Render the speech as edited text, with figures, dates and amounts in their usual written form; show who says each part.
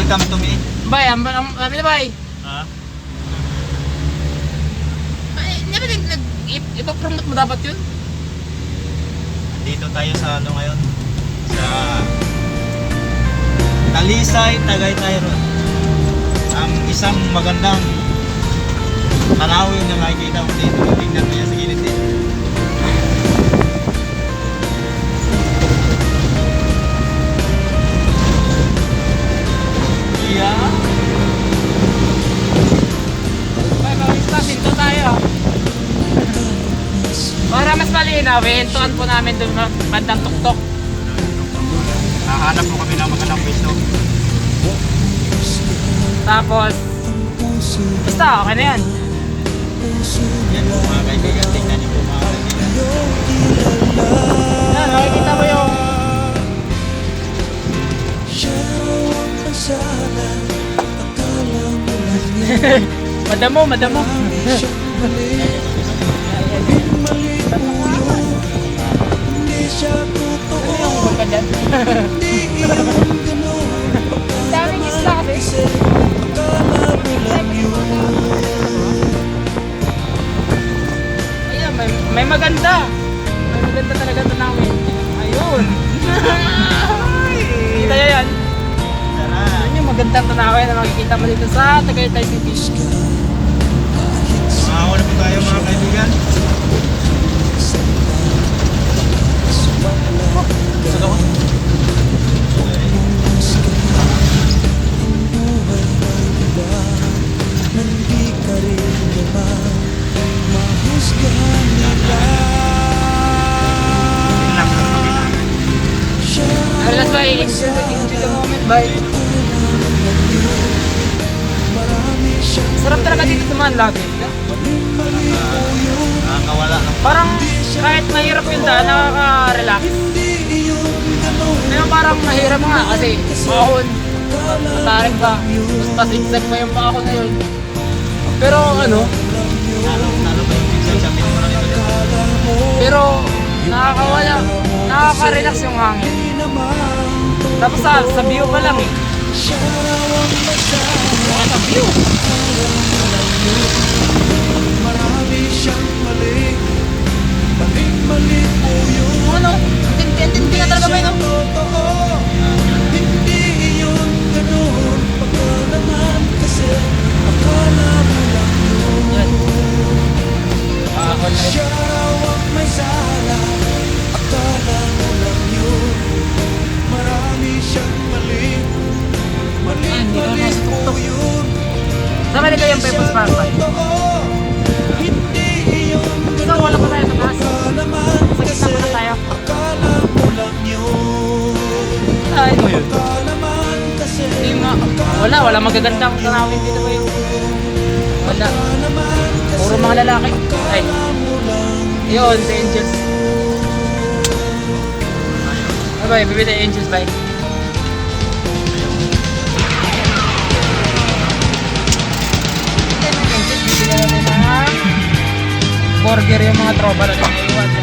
Speaker 1: welcome to me.
Speaker 2: Bay, sabi na bay.
Speaker 1: Ha?
Speaker 2: Ay, ipapromote mo dapat yun?
Speaker 1: Dito tayo sa ano ngayon? Sa Talisay, Tagaytay Road. Ang isang magandang tanawin na makikita mo dito. Tingnan mo yan sa gilid dito. Yeah.
Speaker 2: Pinto tayo. Para mas malinaw, hintuan po namin doon bandang tuktok.
Speaker 1: Hahanap po kami ng magandang pwesto.
Speaker 2: Tapos, basta okay na yan.
Speaker 1: Yan po mga kaibigan. Tingnan niyo po mga kaibigan.
Speaker 2: Yan, makikita mo yung madamo. Daming isla kasi. Ayan, may maganda. May maganda talaga ito namin. Ayun. Kita nyo yan. Yan yung magandang tanawin na makikita mo dito sa Tagaytay City.
Speaker 1: Makauna po tayo mga kaibigan. Gusto ko?
Speaker 2: That's why enjoy the moment, bye. Sarap talaga dito naman lagi.
Speaker 1: Nakakawala ng
Speaker 2: Parang kahit mahirap yung daan, nakaka-relax. Ngayon parang mahirap nga kasi mahon, matarik ka, tapos pasigsag pa yung paa ko na yun. Pero ano,
Speaker 1: Talo ba yung pizza sa pinura nito?
Speaker 2: pero nakaka-relax yung hangin. Tapos sa view pa lang eh. Sa view. Ano? Hindi nga talaga ba yun? Sama na kayong People's Park ba? Ito, wala pa tayo sa taas. Sa gitna pa na tayo. Ay, mo yun. Hindi nga. Wala magagandang tanawin dito ba yun? Wala. Puro mga lalaki. Ay. Yun, the Angels. Bye, bye, the Angels, bye. Bibili natin ng burger yung mga tropa na naiiwan.